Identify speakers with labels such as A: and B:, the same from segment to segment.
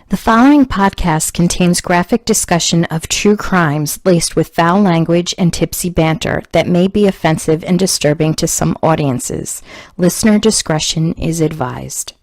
A: The following podcast contains graphic discussion of true crimes laced with foul language and tipsy banter that may be offensive and disturbing to some audiences. Listener discretion is advised.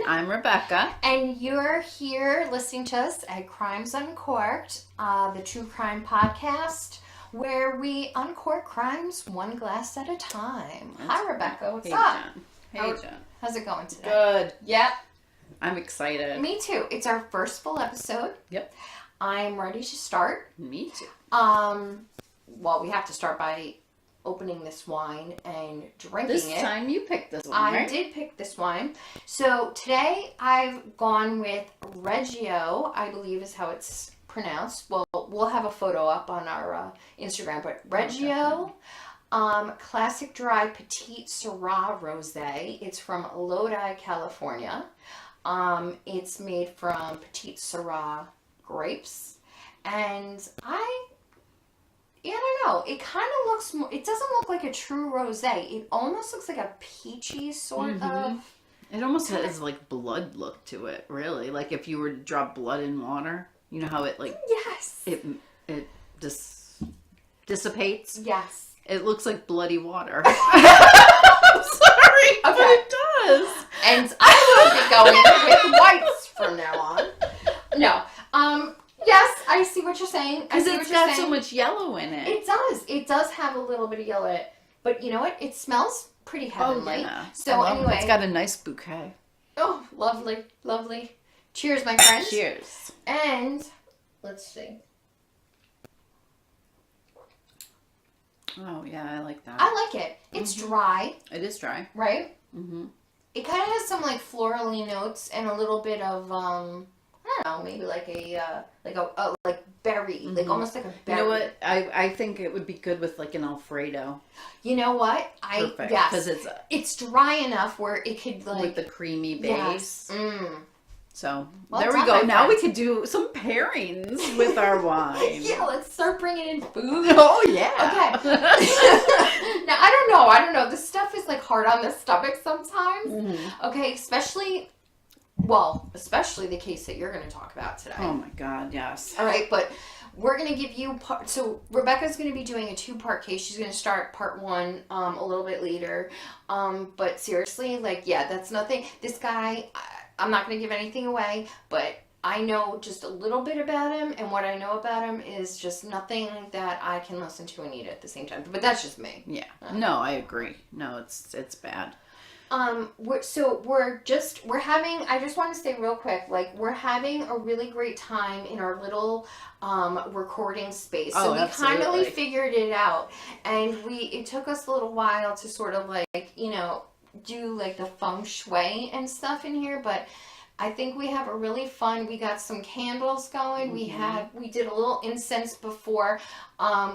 B: I'm Rebecca.
A: And you're here listening to us at Crimes Uncorked, the true crime podcast, where we uncork crimes one glass at a time. Hi, Rebecca. What's up?
B: John. Hey, John.
A: How's it going today?
B: Good.
A: Yep.
B: I'm excited.
A: Me too. It's our first full episode.
B: Yep.
A: I'm ready to start.
B: Me too.
A: Well, we have to start by opening this wine and drinking it.
B: This time you picked this one,
A: I
B: right?
A: did pick this wine. So today I've gone with Reggio, I believe is how it's pronounced. Well, we'll have a photo up on our Instagram, but Reggio Classic Dry Petite Syrah Rosé. It's from Lodi, California. It's made from Petite Syrah grapes. And I don't know. It kind of looks more, it doesn't look like a true rosé. It almost looks like a peachy sort of.
B: It almost has like blood look to it, really. Like if you were to drop blood in water, you know how it like it dissipates.
A: Yes.
B: It looks like bloody water. I'm sorry,
A: okay.
B: but it does.
A: And I will be going with whites from now on. No. Yes, I see what you're saying.
B: Because it's got so much yellow in it.
A: It does. It does have a little bit of yellow in it. But you know what? It smells pretty heavenly.
B: Oh, yeah.
A: So anyway.
B: It's got a nice bouquet.
A: Oh, lovely. Lovely. Cheers, my friends.
B: Cheers.
A: And let's see.
B: Oh, yeah, I like that.
A: I like it. It's dry.
B: It is dry.
A: Right?
B: Mm-hmm.
A: It kind of has some like florally notes and a little bit of I don't know, maybe like like berry, like almost like a berry.
B: You know what? I think it would be good with like an Alfredo.
A: You know what?
B: Perfect.
A: Yes,
B: because
A: it's dry enough where it could like
B: with the creamy base.
A: Yes.
B: So
A: Well
B: there we
A: done,
B: go.
A: my
B: Now we
A: friend.
B: could do some pairings with our wine.
A: Yeah, let's start bringing in food.
B: Oh yeah.
A: Okay. Now I don't know. This stuff is like hard on the stomach sometimes.
B: Mm-hmm.
A: Okay, especially the case that you're going to talk about today.
B: Oh my God, yes.
A: All right, but we're going to give you so Rebecca's going to be doing a 2-part case. She's going to start part 1 a little bit later. But seriously, like, yeah, that's nothing. This guy, I'm not going to give anything away, but I know just a little bit about him, and what I know about him is just nothing that I can listen to and eat at the same time. But that's just me.
B: Yeah. No, I agree. No, it's bad.
A: We're having, I just want to say real quick, like, we're having a really great time in our little, recording space. So we finally figured it out, and it took us a little while to sort of like, do like the feng shui and stuff in here, but I think we have a really fun, we got some candles going, we did a little incense before,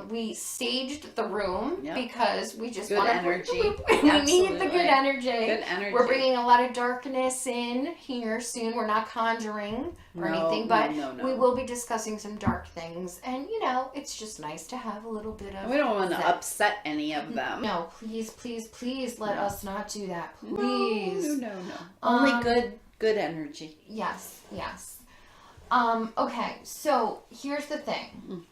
A: we staged the room because we just want
B: energy.
A: We need the good energy.
B: Good energy.
A: We're bringing a lot of darkness in here soon. We're not conjuring or anything, but we will be discussing some dark things, and it's just nice to have a little bit of.
B: We don't want to upset any of them.
A: No, please let us not do that, please.
B: No. Only good energy.
A: Yes. Okay, so here's the thing.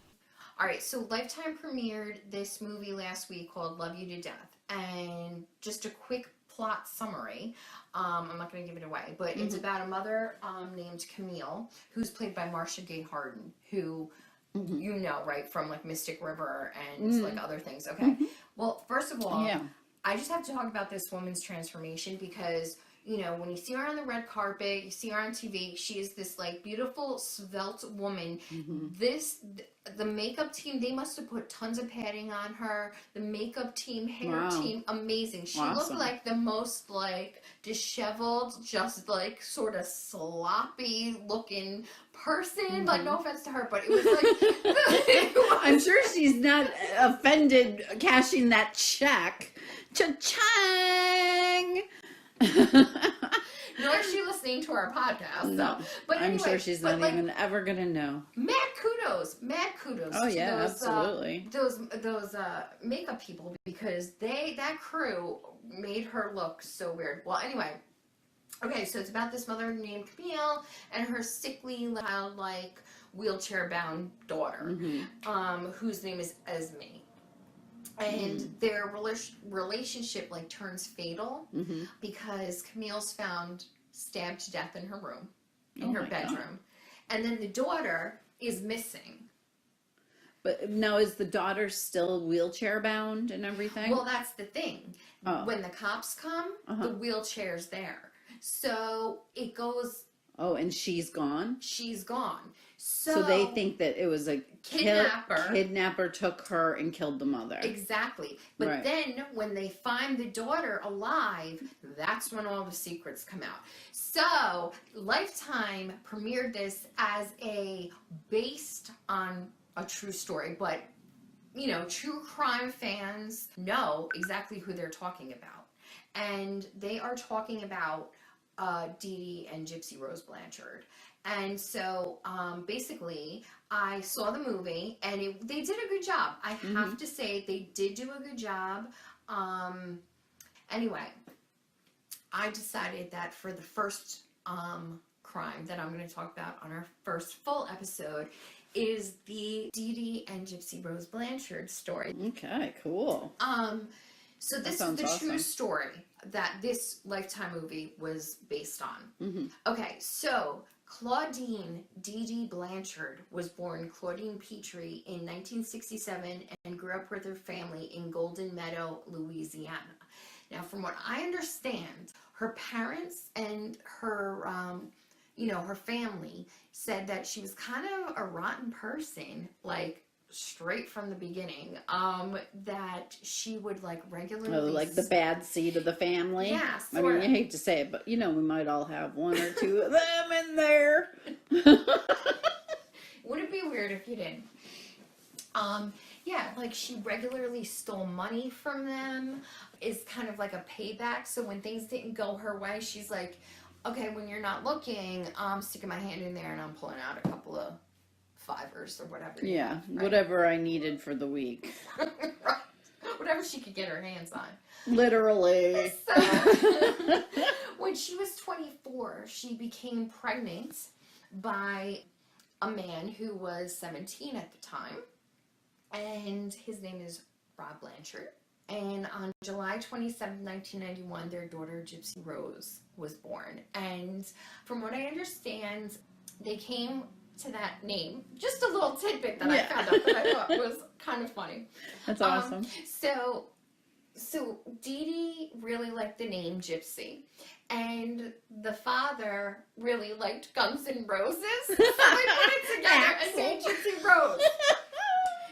A: All right, so Lifetime premiered this movie last week called Love You to Death. And just a quick plot summary. I'm not going to give it away, but it's about a mother named Camille, who's played by Marcia Gay Harden, who you know, right, from like Mystic River and like other things. Okay. Well, first of all, I just have to talk about this woman's transformation because when you see her on the red carpet, you see her on TV, she is this like beautiful, svelte woman. The makeup team, they must have put tons of padding on her. The makeup team, hair team, amazing. She looked like the most like disheveled, just like sort of sloppy looking person. Like, no offense to her, but it was like
B: I'm sure she's not offended cashing that check. Cha-chang!
A: Nor is she listening to our podcast.
B: No,
A: but anyway,
B: I'm sure she's not even ever gonna know.
A: Mad kudos.
B: Oh yeah,
A: to those,
B: absolutely.
A: Those makeup people, because that crew made her look so weird. Well, anyway, okay, so it's about this mother named Camille and her sickly, childlike, wheelchair-bound daughter, whose name is Esme. And their relationship like turns fatal because Camille's found stabbed to death in her room, in her bedroom. And then the daughter is missing.
B: But now is the daughter still wheelchair bound and everything?
A: Well, that's the thing. When the cops come, the wheelchair's there. So it goes...
B: Oh, and she's gone?
A: She's gone.
B: So they think that it was a kidnapper took her and killed the mother.
A: Exactly. But then when they find the daughter alive, that's when all the secrets come out. So Lifetime premiered this as based on a true story, but true crime fans know exactly who they're talking about. And they are talking about Dee Dee and Gypsy Rose Blanchard. And so basically I saw the movie and they did a good job. I have to say they did do a good job. Anyway, I decided that for the first crime that I'm going to talk about on our first full episode is the Dee Dee and Gypsy Rose Blanchard story.
B: Okay, cool.
A: So this is the true story that this Lifetime movie was based on. Okay, so Claudine Dee Dee Blanchard was born Claudine Petrie in 1967 and grew up with her family in Golden Meadow, Louisiana. Now, from what I understand, her parents and her, her family said that she was kind of a rotten person, like straight from the beginning, that she would like regularly
B: like the bad seed of the family.
A: Yeah,
B: I mean, I hate to say it, but we might all have one or two of them in there.
A: Would it be weird if you didn't? Like she regularly stole money from them, is kind of like a payback. So when things didn't go her way, she's like, okay, when you're not looking, I'm sticking my hand in there and I'm pulling out a couple of $5 or whatever.
B: Yeah, whatever I needed for the week.
A: Right. Whatever she could get her hands on.
B: Literally.
A: So, when she was 24, she became pregnant by a man who was 17 at the time. And his name is Rob Blanchard. And on July 27, 1991, their daughter, Gypsy Rose, was born. And from what I understand, they came to that name. Just a little tidbit that I found out that I thought was kind of funny.
B: That's awesome.
A: So Dee Dee really liked the name Gypsy, and the father really liked Guns N' Roses, so they put it together and made Gypsy Rose.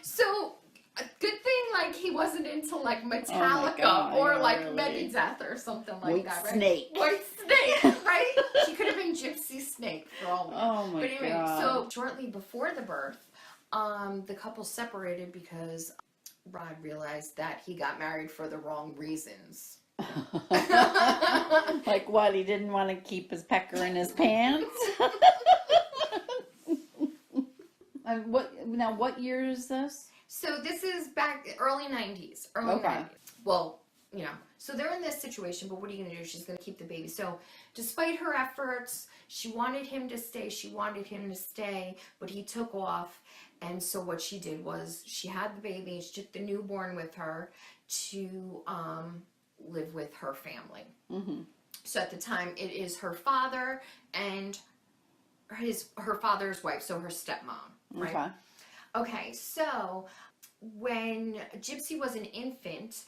A: So a good thing, like, he wasn't into like Metallica or like Megadeth or something like that, right? White Snake, right? She could have been Gypsy Snake for all we know.
B: Oh my
A: But anyway,
B: God.
A: so shortly before the birth, the couple separated because Rod realized that he got married for the wrong reasons.
B: Like what? He didn't want to keep his pecker in his pants? What year is this?
A: So this is back early 90s. Early 90s. Well, so they're in this situation, but what are you going to do? She's going to keep the baby. So despite her efforts, she wanted him to stay, but he took off. And so what she did was she had the baby, she took the newborn with her to live with her family. So at the time, it is her father and her father's wife, so her stepmom, right? Okay, so when Gypsy was an infant,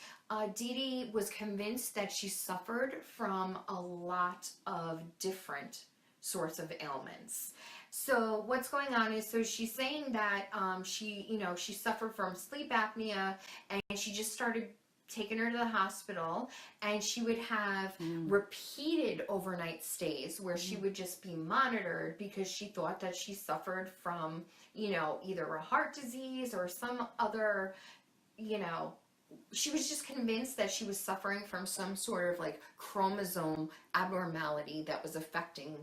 A: Dee Dee was convinced that she suffered from a lot of different sorts of ailments. So what's going on is, so she's saying that she suffered from sleep apnea, and she just started taking her to the hospital, and she would have repeated overnight stays where she would just be monitored because she thought that she suffered from, either a heart disease or some other, she was just convinced that she was suffering from some sort of like chromosome abnormality that was affecting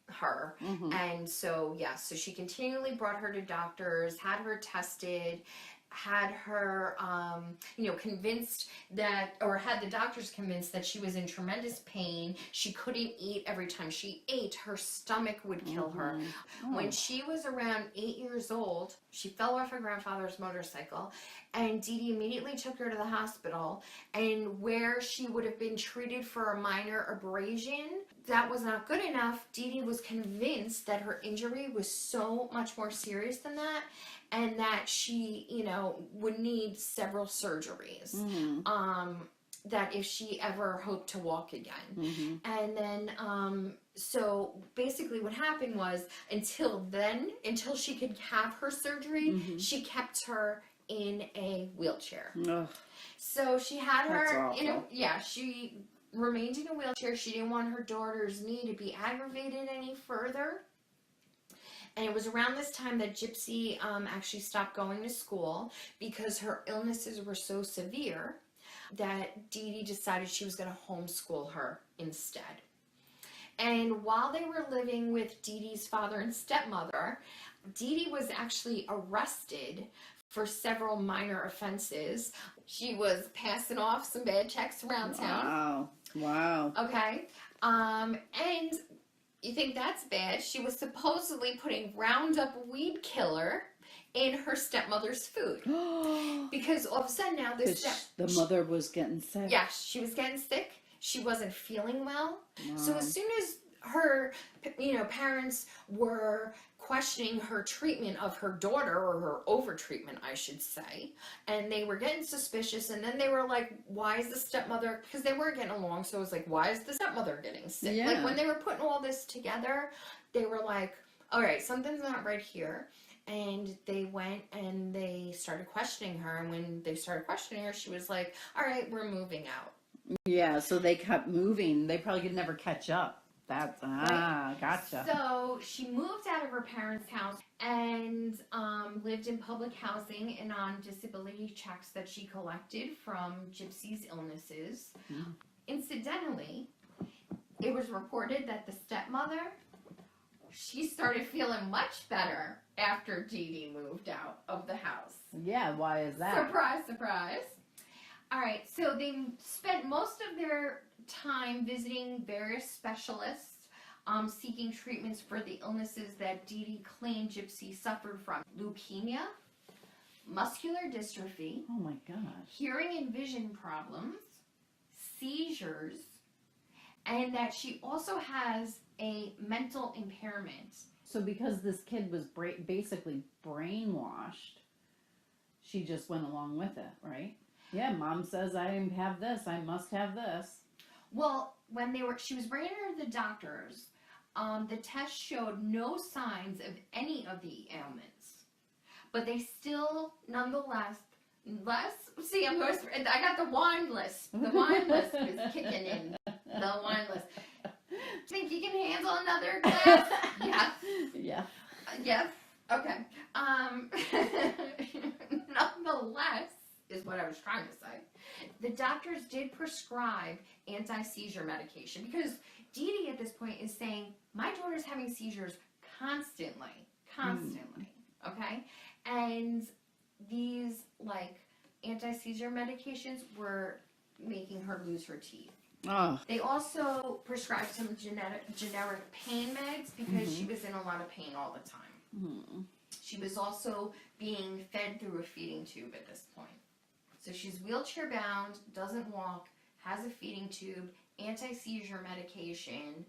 A: her. And so so she continually brought her to doctors, had her tested, had her convinced that, or had the doctors convinced that she was in tremendous pain. She couldn't eat. Every time she ate, her stomach would kill her. When she was around 8 years old, she fell off her grandfather's motorcycle, and Dee Dee immediately took her to the hospital, and where she would have been treated for a minor abrasion, that was not good enough. Dee Dee was convinced that her injury was so much more serious than that, and that she, would need several surgeries. That if she ever hoped to walk again. And then, so basically what happened was, until she could have her surgery, she kept her in a wheelchair. So she had her she remained in a wheelchair. She didn't want her daughter's knee to be aggravated any further. And it was around this time that Gypsy actually stopped going to school because her illnesses were so severe that Dee Dee decided she was going to homeschool her instead. And while they were living with Dee Dee's father and stepmother, Dee Dee was actually arrested for several minor offenses. She was passing off some bad checks around town.
B: Wow.
A: Okay. And you think that's bad? She was supposedly putting Roundup weed killer in her stepmother's food. Because all of a sudden now
B: the mother was getting sick.
A: Yeah, she was getting sick. She wasn't feeling well. So as soon as her, parents were questioning her treatment of her daughter, or her over-treatment, I should say, and they were getting suspicious, and then they were like, why is the stepmother, because they weren't getting along, so it was like, why is the stepmother getting sick?
B: Yeah.
A: Like, when they were putting all this together, they were like, all right, something's not right here. And they went and they started questioning her, and when they started questioning her, she was like, all right, we're moving out.
B: Yeah, so they kept moving. They probably could never catch up. That's,
A: right.
B: Gotcha.
A: So she moved out of her parents' house and lived in public housing and on disability checks that she collected from Gypsy's illnesses. Incidentally, it was reported that the stepmother, she started feeling much better after Dee Dee moved out of the house.
B: Yeah, why is that?
A: Surprise, surprise. All right, so they spent most of their time visiting various specialists, seeking treatments for the illnesses that Dee Dee claimed Gypsy suffered from: leukemia, muscular dystrophy,
B: oh my gosh,
A: hearing and vision problems, seizures, and that she also has a mental impairment.
B: So because this kid was basically brainwashed, she just went along with it, right? Yeah, mom says I have this, I must have this.
A: Well, when she was bringing her to the doctors, the test showed no signs of any of the ailments, but they still, nonetheless, I got the wine list. The wine list is kicking in. The wine list. Think you can handle another glass? Yeah.
B: Yeah.
A: Yes. Okay. Nonetheless, is what I was trying to say. The doctors did prescribe anti-seizure medication because Dee Dee at this point is saying, my daughter's having seizures constantly. Okay? And these, anti-seizure medications were making her lose her teeth.
B: Oh.
A: They also prescribed some generic pain meds because she was in a lot of pain all the time. She was also being fed through a feeding tube at this point. So she's wheelchair bound, doesn't walk, has a feeding tube, anti-seizure medication,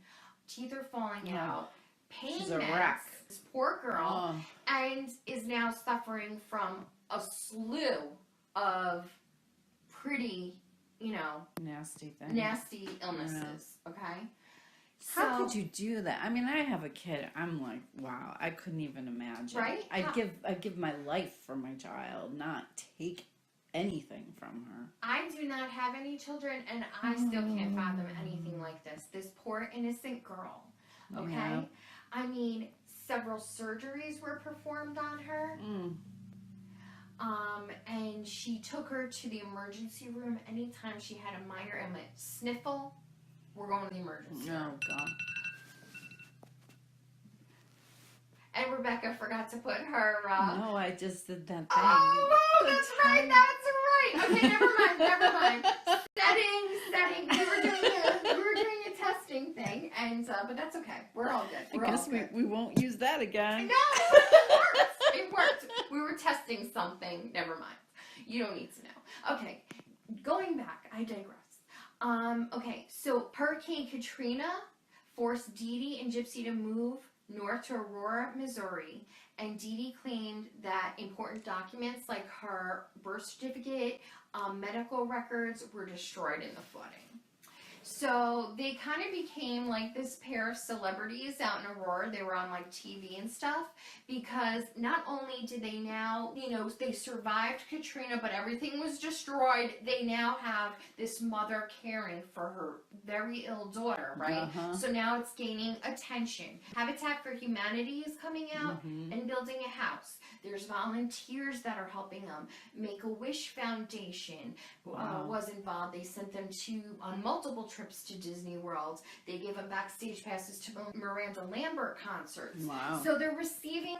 A: teeth are falling out, pain
B: she's a
A: meds,
B: wreck.
A: this poor girl, and is now suffering from a slew of pretty,
B: Nasty thing.
A: nasty illnesses. Okay.
B: How could you do that? I mean, I have a kid. I'm like, wow, I couldn't even imagine.
A: Right?
B: I'd give my life for my child, not take anything from her.
A: I do not have any children, and I still can't fathom anything like this. This poor innocent girl. Okay?
B: Yeah.
A: I mean, several surgeries were performed on her. And she took her to the emergency room anytime she had a minor ailment. Sniffle, we're going to the emergency room.
B: Oh, God.
A: And Rebecca forgot to put her,
B: No, I just did that thing.
A: Oh, no, that's right. Okay, never mind. Setting. We were doing a testing thing, and but that's okay. We're all good.
B: I guess we won't use that again.
A: No, it worked. We were testing something. Never mind. You don't need to know. Okay, going back. I digress. Okay, so Hurricane Katrina forced Dee Dee and Gypsy to move north to Aurora, Missouri, and Dee Dee claimed that important documents like her birth certificate, medical records were destroyed in the flooding. So they kind of became like this pair of celebrities out in Aurora. They were on like TV and stuff because not only did they now, they survived Katrina, but everything was destroyed. They now have this mother caring for her very ill daughter, right? So now it's gaining attention. Habitat for Humanity is coming out and building a house. There's volunteers that are helping them. Make-A-Wish Foundation was involved. They sent them on multiple trips to Disney World. They gave them backstage passes to Miranda Lambert concerts.
B: Wow.
A: So they're receiving,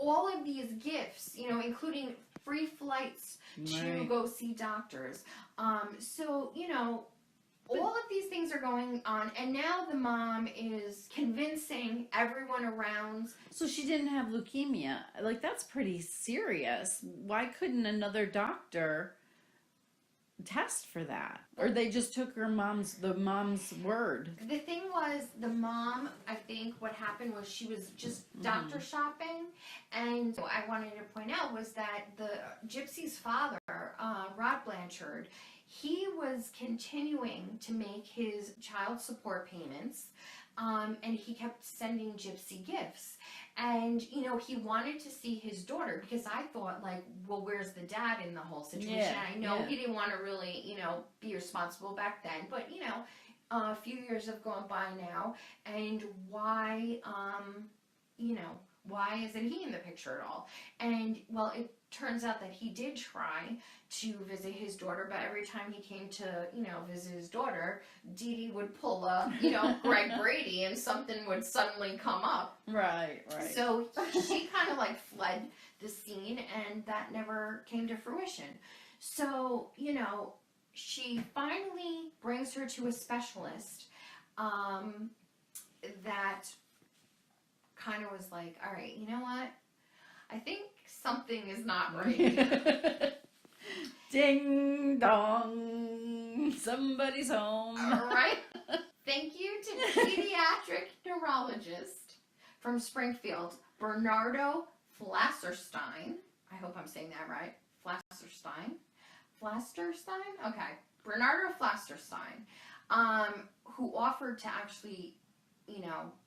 A: all of these gifts, including free flights to go see doctors. All of these things are going on, and now the mom is convincing everyone around.
B: So she didn't have leukemia. Like, that's pretty serious. Why couldn't another doctor test for that? Or they just took the mom's word?
A: The thing was, the mom, I think what happened was she was just doctor shopping, and what I wanted to point out was that the Gypsy's father, Rod Blanchard, he was continuing to make his child support payments, and he kept sending Gypsy gifts. And, he wanted to see his daughter, because I thought, where's the dad in the whole situation?
B: Yeah,
A: I know he didn't want to really, be responsible back then, but, a few years have gone by now, and why, why isn't he in the picture at all? And, well, it turns out that he did try to visit his daughter, but every time he came to, visit his daughter, Dee Dee would pull a, Greg Brady, and something would suddenly come up.
B: Right.
A: So she kind of fled the scene, and that never came to fruition. So, she finally brings her to a specialist that kind of was like, all right, you know what? I think something is not right.
B: Ding dong, somebody's home.
A: All right. Thank you to pediatric neurologist from Springfield, Bernardo Flasserstein. I hope I'm saying that right. Flasserstein? Okay. Bernardo Flasserstein, who offered to actually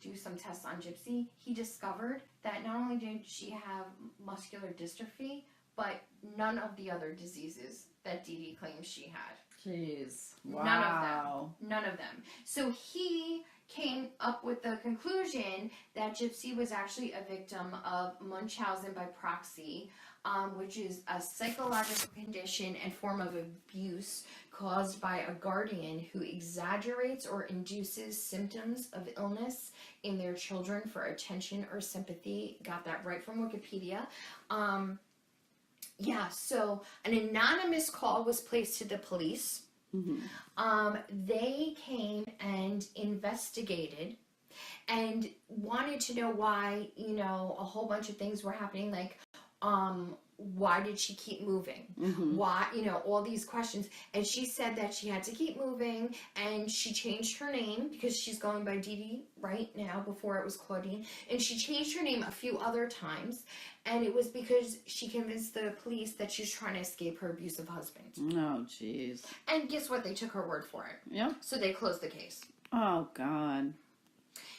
A: do some tests on Gypsy. He discovered that not only did she have muscular dystrophy, but none of the other diseases that Dee Dee claims she had.
B: Jeez. Wow.
A: None of them. So he came up with the conclusion that Gypsy was actually a victim of Munchausen by proxy, which is a psychological condition and form of abuse caused by a guardian who exaggerates or induces symptoms of illness in their children for attention or sympathy. Got that right from Wikipedia. So an anonymous call was placed to the police. They came and investigated and wanted to know why, a whole bunch of things were happening, like why did she keep moving? Why, all these questions. And she said that she had to keep moving, and she changed her name because she's going by Dee Dee right now. Before it was Claudine. And she changed her name a few other times. And it was because she convinced the police that she was trying to escape her abusive husband.
B: Oh, jeez.
A: And guess what? They took her word for it.
B: Yep.
A: So they closed the case.
B: Oh, God.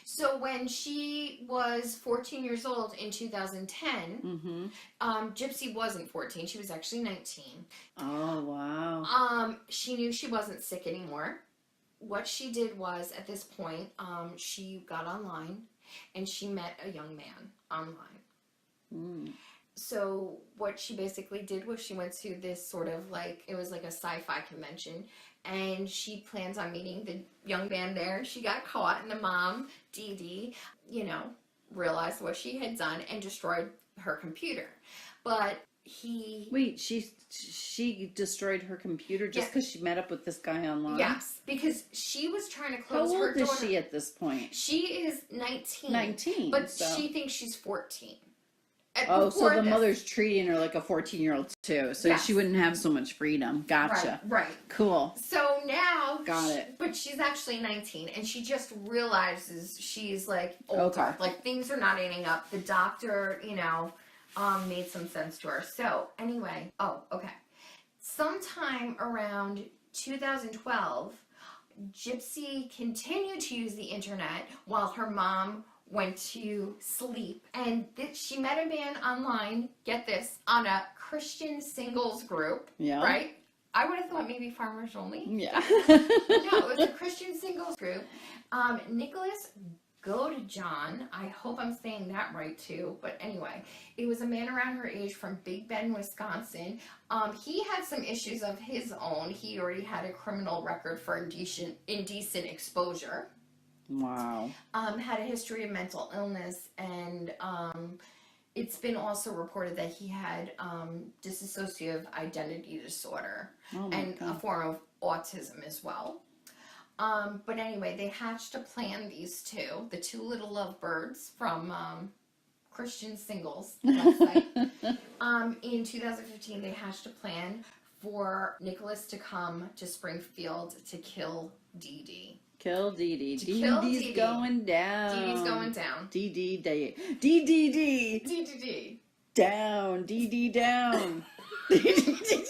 A: So when she was 14 years old in 2010, Gypsy wasn't 14. She was actually 19.
B: Oh, wow.
A: She knew she wasn't sick anymore. What she did was, at this point, she got online and she met a young man online. So what she basically did was she went to this sort of it was like a sci-fi convention, and she plans on meeting the young man there. She got caught, and the mom, Dee Dee, realized what she had done and destroyed her computer. But
B: Wait, she destroyed her computer just because she met up with this guy online?
A: Yes, because she was trying to close
B: her door.
A: How old
B: is she at this point?
A: She is 19.
B: 19.
A: But she thinks she's 14.
B: Oh, so the mother's treating her like a 14-year-old too, so she wouldn't have so much freedom. Gotcha.
A: Right.
B: Cool.
A: So now,
B: got it.
A: But she's actually 19, and she just realizes she's older.
B: Okay.
A: Things are not adding up. The doctor, made some sense to her. So anyway, sometime around 2012, Gypsy continued to use the internet while her mom went to sleep, and she met a man online, get this, on a Christian singles group, right? I would have thought maybe Farmers Only.
B: Yeah.
A: No, it was a Christian singles group. Nicholas Godejohn, I hope I'm saying that right too, but anyway, it was a man around her age from Big Bend, Wisconsin. He had some issues of his own. He already had a criminal record for indecent exposure.
B: Wow.
A: Had a history of mental illness, and it's been also reported that he had dissociative identity disorder and a form of autism as well. But anyway, they hatched a plan, these two, the two little lovebirds from Christian Singles website. In 2015, they hatched a plan for Nicholas to come to Springfield to kill Dee Dee.
B: Kill Dee Dee. Dee Dee's going down.
A: Dee Dee's going down.
B: Dee Dee Day. Dee Dee Dee.
A: Dee Dee Dee.
B: Down. Dee Dee down. Dee Dee Dee.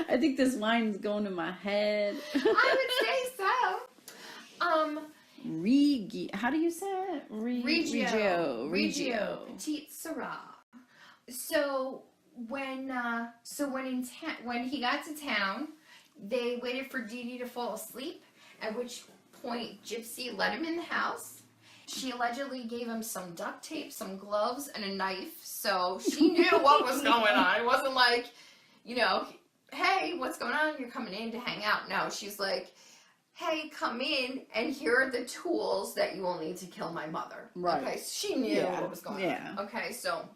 B: I think this line's going in my head.
A: I would say so.
B: How do you say it? Regio.
A: Petite Syrah. So when he got to town, they waited for Dee Dee to fall asleep, at which point Gypsy let him in the house. She allegedly gave him some duct tape, some gloves, and a knife, so she knew what was going on. It wasn't like, hey, what's going on? You're coming in to hang out. No, she's like, hey, come in, and here are the tools that you will need to kill my mother.
B: Right.
A: Okay, so she knew what was going on. Okay, so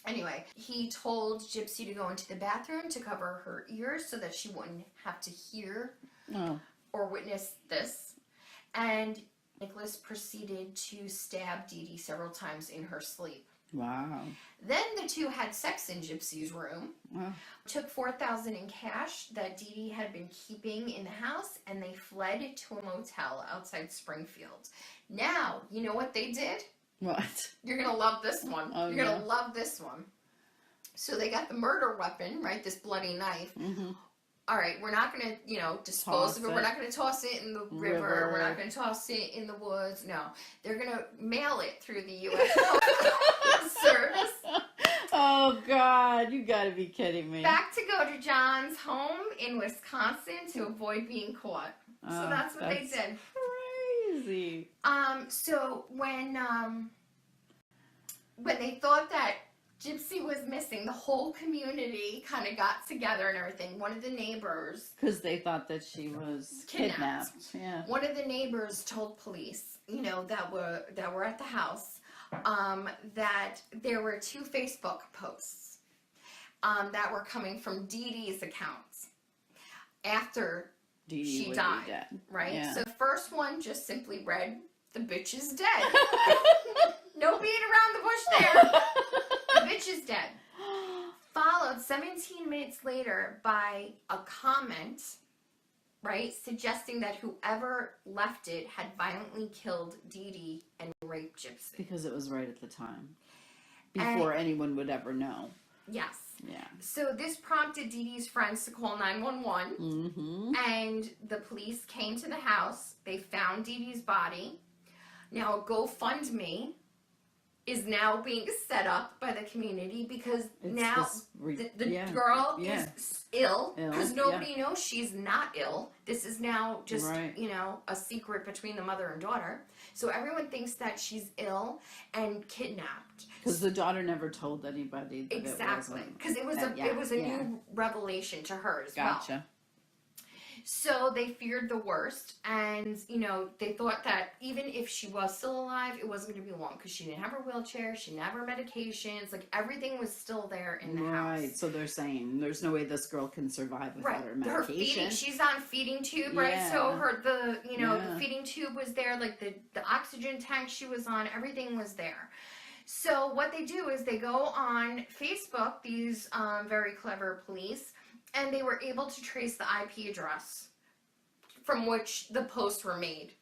A: anyway, he told Gypsy to go into the bathroom to cover her ears so that she wouldn't have to hear or witness this. And Nicholas proceeded to stab Dee Dee several times in her sleep.
B: Wow.
A: Then the two had sex in Gypsy's room. Wow. Took $4,000 in cash that Dee Dee had been keeping in the house, and they fled to a motel outside Springfield. Now, you know what they did?
B: What?
A: You're going to love this one.
B: Oh,
A: You're going to love this one. So they got the murder weapon, right? This bloody knife. Mm-hmm. All right, we're not going to, dispose of it. We're not going to toss it in the river. We're not going to toss it in the woods. No. They're going to mail it through the U.S. Postal Service.
B: Oh, God. You got to be kidding me.
A: Back to go to John's home in Wisconsin to avoid being caught. So that's what they did.
B: Crazy.
A: So when they thought that Gypsy was missing, the whole community kind of got together and everything. One of the neighbors...
B: Because they thought that she was kidnapped. Yeah.
A: One of the neighbors told police, that were at the house, that there were 2 Facebook posts that were coming from Dee Dee's accounts after she died. Dead. Right? Yeah. So the first one just simply read, "The bitch is dead." No beating around the bush there. The bitch is dead. Followed 17 minutes later by a comment, right, suggesting that whoever left it had violently killed Dee Dee and raped Gypsy.
B: Because it was right at the time. Before anyone would ever know.
A: Yes.
B: Yeah.
A: So this prompted Dee Dee's friends to call 911.
B: Mm-hmm.
A: And the police came to the house. They found Dee Dee's body. Now, a GoFundMe is now being set up by the community because now the girl is ill because nobody knows she's not ill. This is now just, a secret between the mother and daughter. So everyone thinks that she's ill and kidnapped.
B: Because the daughter never told anybody. That
A: exactly. Because it was a new revelation to her as well.
B: Gotcha.
A: So they feared the worst, and, they thought that even if she was still alive, it wasn't going to be long, because she didn't have her wheelchair, she didn't have her medications, like, everything was still there in the house.
B: Right, so they're saying there's no way this girl can survive without her medication.
A: Her feeding, she's on feeding tube, right? So the feeding tube was there, like, the oxygen tank she was on, everything was there. So what they do is they go on Facebook, these very clever police, and they were able to trace the IP address from which the posts were made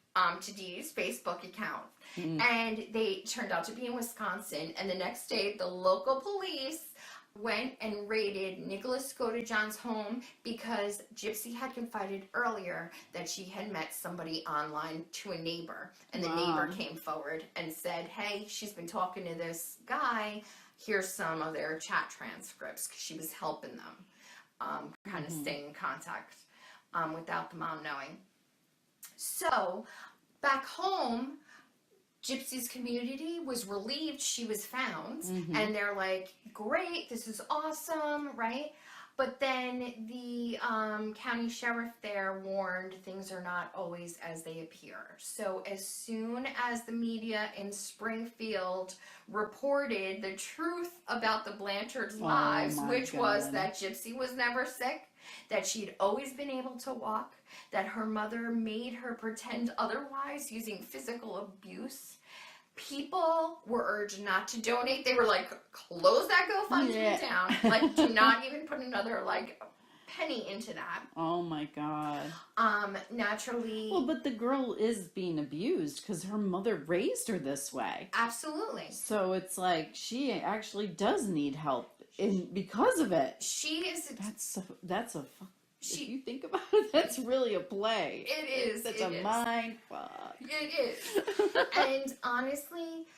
A: to Dee Dee's Facebook account. Mm. And they turned out to be in Wisconsin. And the next day, the local police went and raided Nicholas Godejohn's home because Gypsy had confided earlier that she had met somebody online to a neighbor. And the neighbor came forward and said, hey, she's been talking to this guy. Here's some of their chat transcripts, because she was helping them. Kind of stay in contact without the mom knowing. So, back home, Gypsy's community was relieved she was found. Mm-hmm. And they're like, great, this is awesome, right? But then the county sheriff there warned things are not always as they appear. So as soon as the media in Springfield reported the truth about the Blanchard's lives, which was that Gypsy was never sick, that she'd always been able to walk, that her mother made her pretend otherwise using physical abuse, people were urged not to donate. They were like, close that GoFundMe down. Like, do not even put another, penny into that.
B: Oh, my God.
A: Naturally.
B: Well, but the girl is being abused because her mother raised her this way.
A: Absolutely.
B: So it's like she actually does need help because of it.
A: She is.
B: If you think about it, that's really a play.
A: It is.
B: It's a mind fuck.
A: It is. And honestly,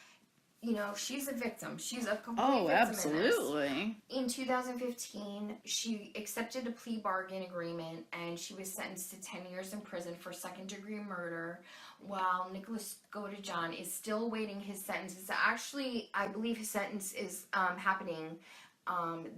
A: she's a victim. She's a complete victim.
B: Absolutely.
A: In 2015, she accepted a plea bargain agreement, and she was sentenced to 10 years in prison for second-degree murder, while Nicholas Godejohn is still awaiting his sentence. It's actually, I believe his sentence is happening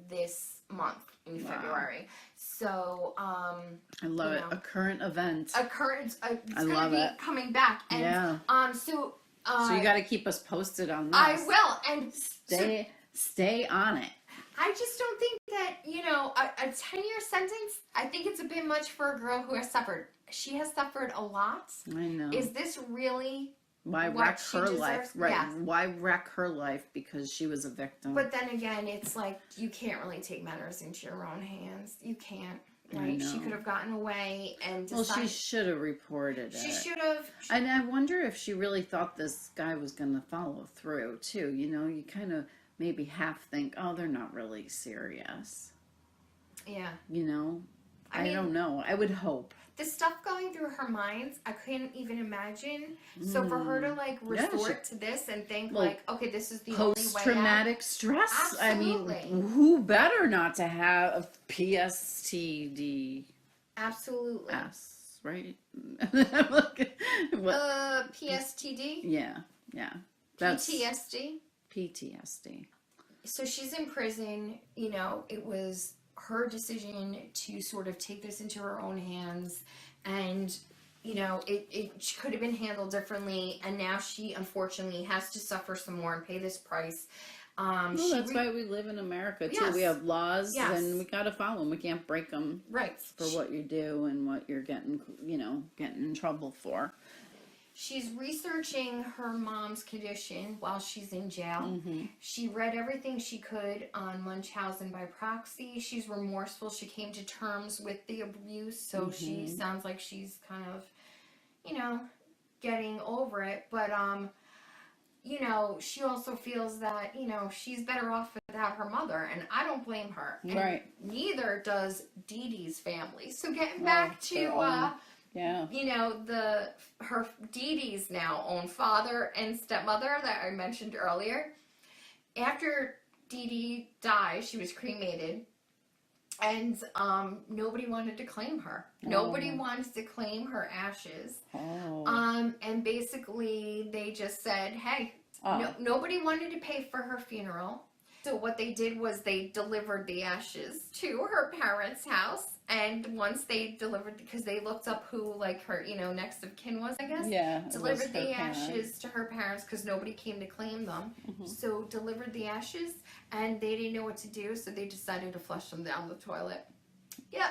A: this month in February. So,
B: I love it. A current event.
A: It's going to be coming back. And, so you
B: got to keep us posted on this.
A: I will. And
B: stay on it.
A: I just don't think that, a 10-year sentence, I think it's a bit much for a girl who has suffered. She has suffered a lot.
B: I know.
A: Is this really
B: why wreck her life? Right. Yeah. Why wreck her life because she was a victim?
A: But then again, it's like you can't really take matters into your own hands. You can't. Right? She could have gotten away and decided.
B: Well, she should have reported it.
A: She should have.
B: And I wonder if she really thought this guy was going to follow through, too. You kind of maybe half think, oh, they're not really serious.
A: Yeah.
B: I don't know. I would hope.
A: The stuff going through her mind, I couldn't even imagine. So for her to resort to this and think okay, this is the only way out.
B: Post-traumatic stress.
A: Absolutely.
B: I mean, who better not to have a PSTD?
A: Absolutely.
B: S, right?
A: PSTD?
B: Yeah. That's
A: PTSD. So she's in prison. It was her decision to sort of take this into her own hands, and it could have been handled differently, and now she unfortunately has to suffer some more and pay this price.
B: That's why we live in America too.
A: Yes.
B: We have laws,
A: Yes.
B: and we gotta follow them. We can't break them,
A: right,
B: for what you do and what you're getting in trouble for.
A: She's researching her mom's condition while she's in jail.
B: Mm-hmm.
A: She read everything she could on Munchausen by proxy. She's remorseful. She came to terms with the abuse, so she sounds like she's kind of, you know, getting over it. But, you know, she also feels that, you know, she's better off without her mother, and I don't blame her. And
B: right.
A: neither does Dee Dee's family. So getting back to,
B: yeah.
A: you know, her Dee Dee's now own father and stepmother that I mentioned earlier. After Dee Dee died, she was cremated, and nobody wanted to claim her. Nobody wanted to claim her ashes. And basically they just said, hey, nobody wanted to pay for her funeral. So what they did was they delivered the ashes to her parents' house. And once they delivered, because they looked up who, like, her, you know, next of kin was, I guess.
B: Yeah.
A: Delivered the ashes to her parents because nobody came to claim them. So delivered the ashes, and they didn't know what to do, so they decided to flush them down the toilet. Yep.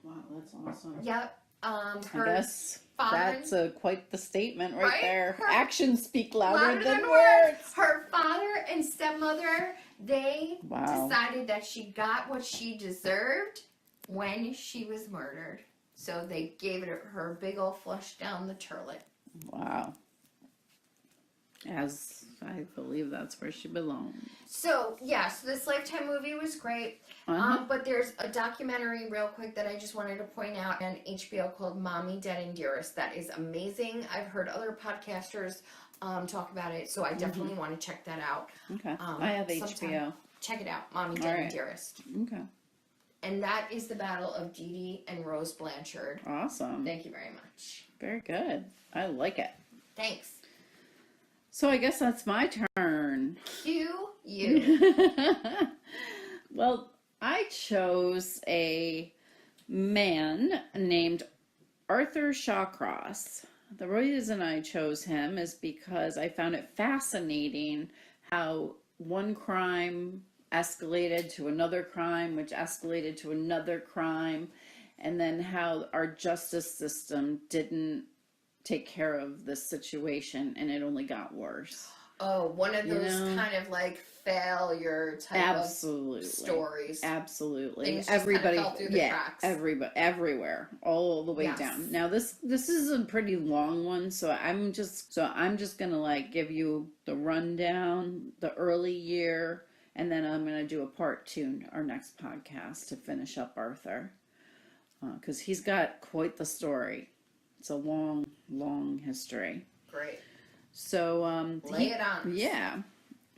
B: Wow, that's awesome.
A: Yep.
B: I guess that's quite the statement right there. Actions speak louder than words.
A: Her father and stepmother, they decided that she got what she deserved when she was murdered. So they gave it her a big old flush down the toilet.
B: Wow. As I believe that's where she belongs.
A: So, yeah, so this Lifetime movie was great. But there's a documentary real quick that I just wanted to point out on HBO called Mommy, Dead and Dearest. That is amazing. I've heard other podcasters talk about it, so I definitely want to check that out.
B: Okay. I have HBO.
A: Check it out, Mommy, Dead and Dearest.
B: Okay.
A: And that is the battle of Dee Dee and Rose Blanchard.
B: Awesome.
A: Thank you very much.
B: Very good. I like it.
A: Thanks.
B: So I guess that's my turn.
A: Cue you.
B: Well, I chose a man named Arthur Shawcross. The reason I chose him is because I found it fascinating how one crime escalated to another crime, which escalated to another crime, and then how our justice system didn't take care of this situation, and it only got worse.
A: Oh, one of those kind of like failure type of stories.
B: Absolutely.
A: Things just
B: everybody
A: kind of fell through the cracks.
B: Everybody, everywhere, all the way down. Now this is a pretty long one, so I'm just gonna like give you the rundown, the early year, and then I'm gonna do a part 2 our next podcast to finish up Arthur, because he's got quite the story. It's a long, long history.
A: Great.
B: So,
A: lay it on.
B: Yeah.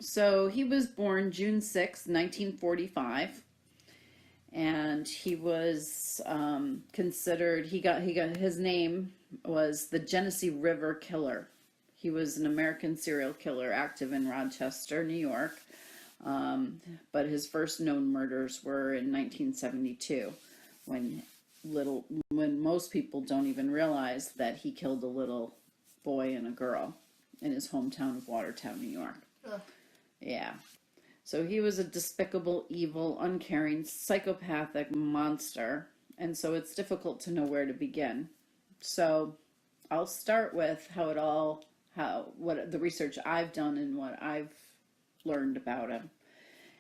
B: So he was born June 6, 1945. And he was considered, he got his name was the Genesee River Killer. He was an American serial killer active in Rochester, New York. But his first known murders were in 1972 when most people don't even realize that he killed a little boy and a girl in his hometown of Watertown, New York.
A: Ugh.
B: Yeah. So he was a despicable, evil, uncaring, psychopathic monster, and so it's difficult to know where to begin. So I'll start with what the research I've done and what I've learned about him.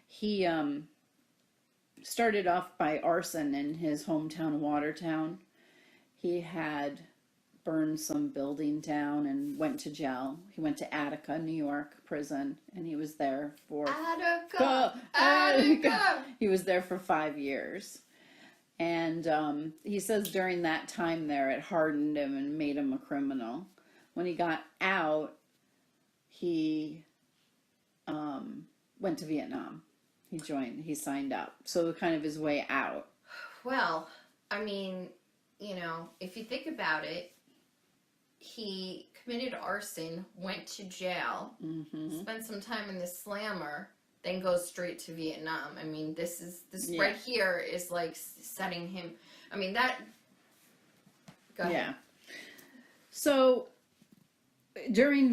B: He started off by arson in his hometown, Watertown. He had burned some building down and went to jail. He went to Attica, New York prison, and he was there for
A: Attica.
B: He was there for 5 years. And he says during that time there, it hardened him and made him a criminal. When he got out, he went to Vietnam. He signed up. So kind of his way out.
A: Well, I mean, you know, if you think about it, he committed arson, went to jail, spent some time in the slammer, then goes straight to Vietnam. I mean, this right here is like setting him. I mean, that. Go ahead.
B: Yeah. So during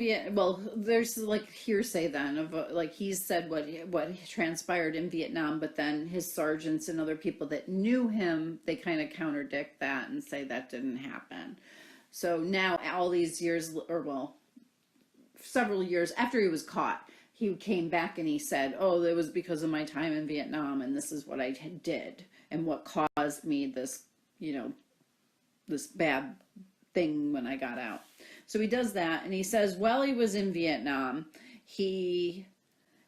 B: there's like hearsay then of like he said what transpired in Vietnam, but then his sergeants and other people that knew him, they kind of contradict that and say that didn't happen. So now, all these years, or well, several years after he was caught, he came back and he said, "Oh, it was because of my time in Vietnam, and this is what I did, and what caused me this, this bad thing when I got out." So he does that, and he says, while he was in Vietnam, he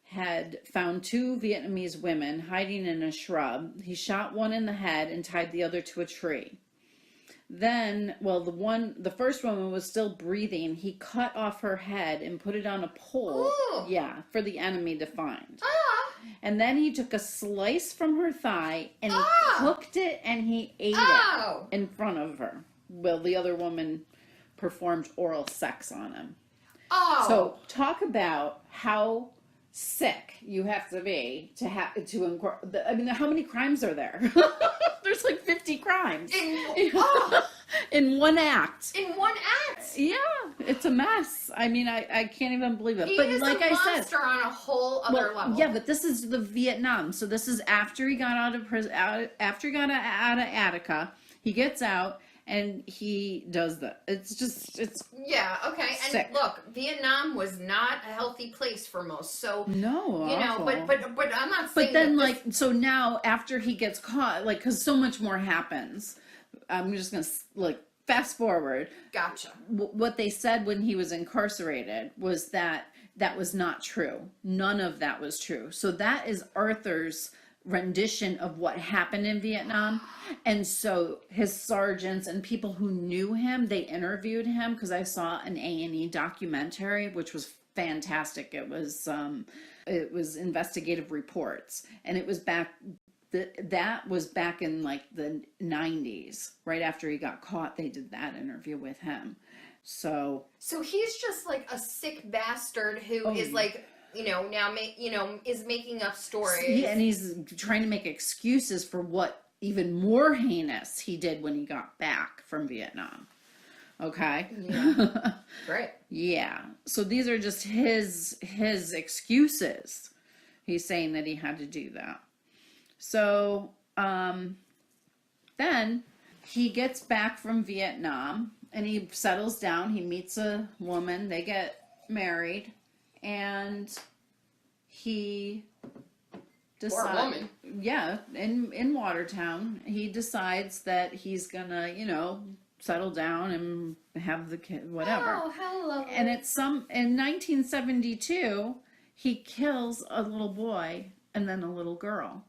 B: had found 2 Vietnamese women hiding in a shrub. He shot one in the head and tied the other to a tree. Then, the first woman was still breathing. He cut off her head and put it on a pole.
A: Ooh.
B: Yeah, for the enemy to find.
A: Ah.
B: And then he took a slice from her thigh and he cooked it and he ate
A: Oh.
B: it in front of her. Well, the other woman performed oral sex on him.
A: Oh.
B: So talk about how sick you have to be to I mean, how many crimes are there? There's like 50 crimes in one act.
A: In one act.
B: Yeah, it's a mess. I mean, I can't even believe it.
A: He
B: But
A: is
B: like
A: a
B: I said,
A: monster on a whole other level.
B: yeah, but this is the Vietnam. So this is after he got out of prison. After he got out of Attica, he gets out. And he does that. It's
A: yeah, okay. And
B: sick.
A: look, Vietnam was not a healthy place for most. So
B: no, awful.
A: but I'm not saying.
B: But then,
A: that
B: so now after he gets caught, because so much more happens. I'm just gonna fast forward.
A: Gotcha.
B: What they said when he was incarcerated was that was not true. None of that was true. So that is Arthur's rendition of what happened in Vietnam. And so his sergeants and people who knew him, they interviewed him, because I saw an A&E documentary, which was fantastic. It was investigative reports, and it was that was back in the 90s, right after he got caught. They did that interview with him. So
A: he's just like a sick bastard who is now is making up stories.
B: Yeah, and he's trying to make excuses for what even more heinous he did when he got back from Vietnam. Okay?
A: Yeah. Great.
B: Yeah. So these are just his excuses. He's saying that he had to do that. So then he gets back from Vietnam and he settles down. He meets a woman. They get married. And he decides,
A: or a woman.
B: Yeah, in Watertown, he decides that he's gonna, settle down and have the kid, whatever.
A: Oh, hello.
B: And in 1972, he kills a little boy and then a little girl.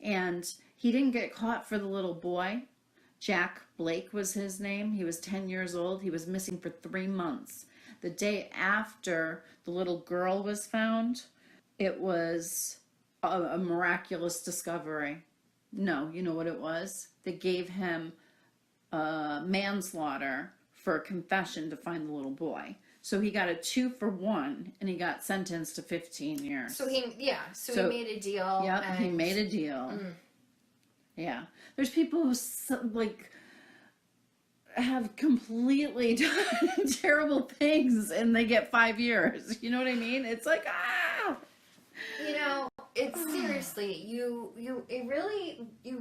B: And he didn't get caught for the little boy. Jack Blake was his name. He was 10 years old. He was missing for 3 months. The day after the little girl was found, it was a miraculous discovery. No, you know what it was? They gave him manslaughter for a confession to find the little boy. So he got a 2 for 1, and he got sentenced to 15 years.
A: So he made a deal.
B: Yep, he made a deal. Mm. Yeah. There's people who have completely done terrible things and they get 5 years. You know what I mean? It's like,
A: it's seriously, you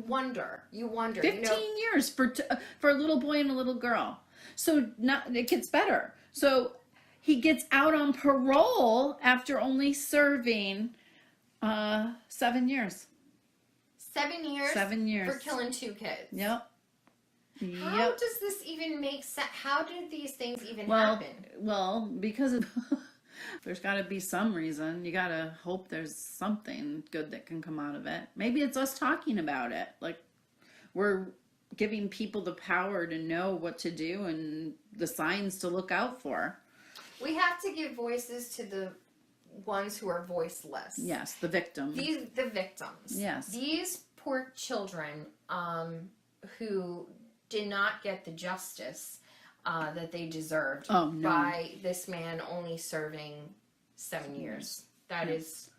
A: wonder.
B: 15 years for a little boy and a little girl. So now it gets better. So he gets out on parole after only serving 7 years.
A: 7 years?
B: 7 years.
A: For killing 2 kids.
B: Yep.
A: How does this even make sense? How did these things even happen?
B: Well, because there's got to be some reason. You got to hope there's something good that can come out of it. Maybe it's us talking about it. We're giving people the power to know what to do and the signs to look out for.
A: We have to give voices to the ones who are voiceless.
B: Yes, the victims.
A: The victims.
B: Yes.
A: These poor children who did not get the justice that they deserved by this man only serving 7 years. That is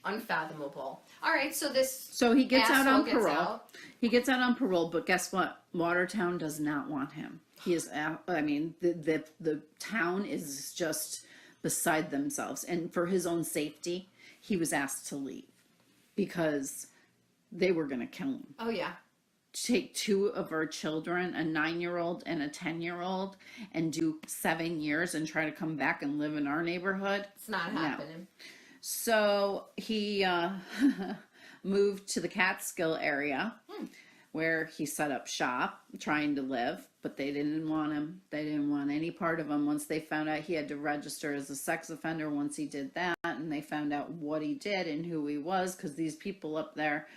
A: unfathomable. All right, so
B: he gets out on parole. He gets out on parole, but guess what? Watertown does not want him. He is. The town is just beside themselves, and for his own safety, he was asked to leave because they were going to kill him.
A: Oh yeah.
B: take two of our children, a 9-year-old and a 10-year-old, and do 7 years and try to come back and live in our neighborhood.
A: It's not happening.
B: So he moved to the Catskill area where he set up shop trying to live, but they didn't want him. They didn't want any part of him. Once they found out he had to register as a sex offender, once he did that, and they found out what he did and who he was, because these people up there,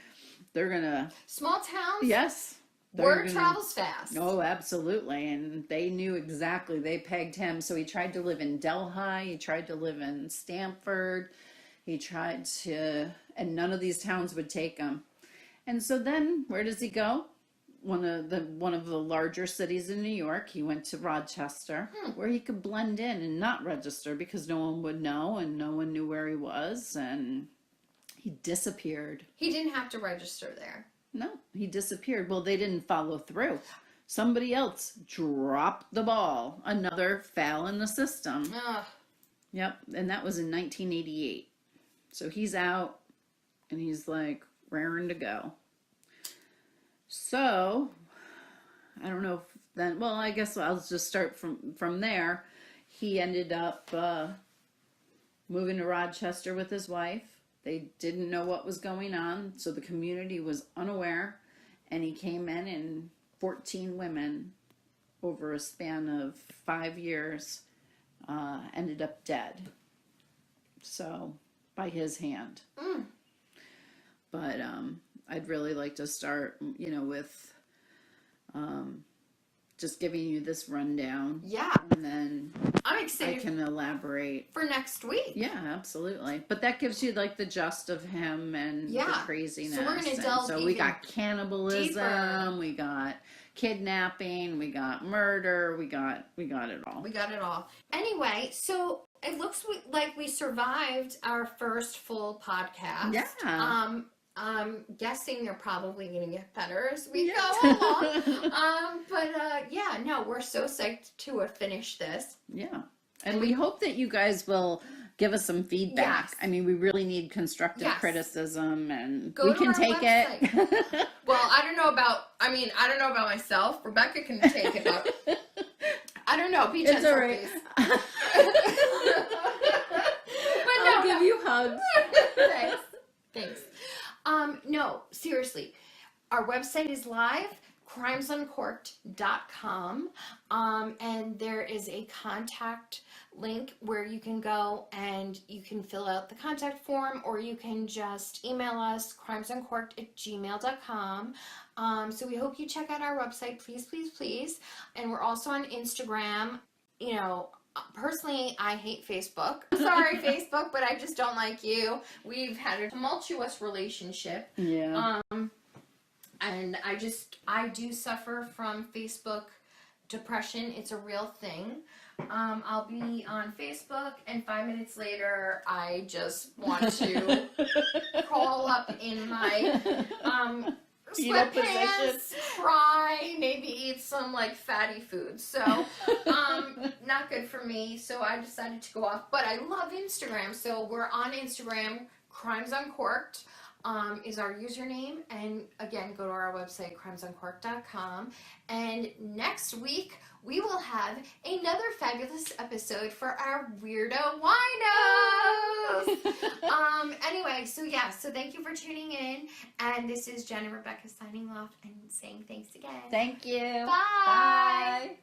B: they're gonna...
A: Small towns?
B: Yes.
A: Word travels fast.
B: Oh, absolutely. And they knew exactly. They pegged him. So he tried to live in Delhi. He tried to live in Stamford. He tried to... And none of these towns would take him. And so then, where does he go? One of the larger cities in New York. He went to Rochester, where he could blend in and not register because no one would know and no one knew where he was, and he disappeared.
A: He didn't have to register there.
B: No, he disappeared. Well, they didn't follow through. Somebody else dropped the ball. Another fell in the system.
A: Ugh.
B: Yep, and that was in 1988. So he's out, and he's like raring to go. So, I don't know if then, well, I guess I'll just start from there. He ended up moving to Rochester with his wife. They didn't know what was going on, so the community was unaware, and he came in and 14 women over a span of 5 years ended up dead. So, by his hand. But I'd really like to start, with just giving you this rundown.
A: Yeah.
B: And then
A: I'm excited.
B: I can elaborate.
A: For next week.
B: Yeah, absolutely. But that gives you like the gist of him and the craziness.
A: So we're going to delve
B: So we got cannibalism,
A: deeper.
B: We got kidnapping, we got murder, we got it all.
A: We got it all. Anyway, so it looks like we survived our first full podcast.
B: Yeah.
A: I'm guessing they're probably going to get better as we go along. No, we're so psyched to finish this.
B: Yeah. And we hope that you guys will give us some feedback.
A: Yes.
B: I mean, we really need constructive criticism, and we can take it.
A: Well, I don't know about myself. Rebecca can take it up. I don't know. Be gentle,
B: it's all right.
A: But no,
B: I'll give you hugs.
A: Thanks. No, seriously. Our website is live, crimesuncorked.com. And there is a contact link where you can go and you can fill out the contact form, or you can just email us, crimesuncorked@gmail.com. So we hope you check out our website, please, please, please. And we're also on Instagram. Personally, I hate Facebook. Sorry, Facebook, but I just don't like you. We've had a tumultuous relationship.
B: Yeah.
A: And I do suffer from Facebook depression. It's a real thing. I'll be on Facebook, and 5 minutes later, I just want to crawl up in my sweatpants, cry, maybe eat some fatty food. So, not good for me. So I decided to go off. But I love Instagram. So we're on Instagram. Crimes Uncorked is our username. And again, go to our website, crimesuncorked.com. And next week, we will have another fabulous episode for our Weirdo Winos. Anyway, so thank you for tuning in. And this is Jen and Rebecca signing off and saying thanks again.
B: Thank you.
A: Bye.
B: Bye.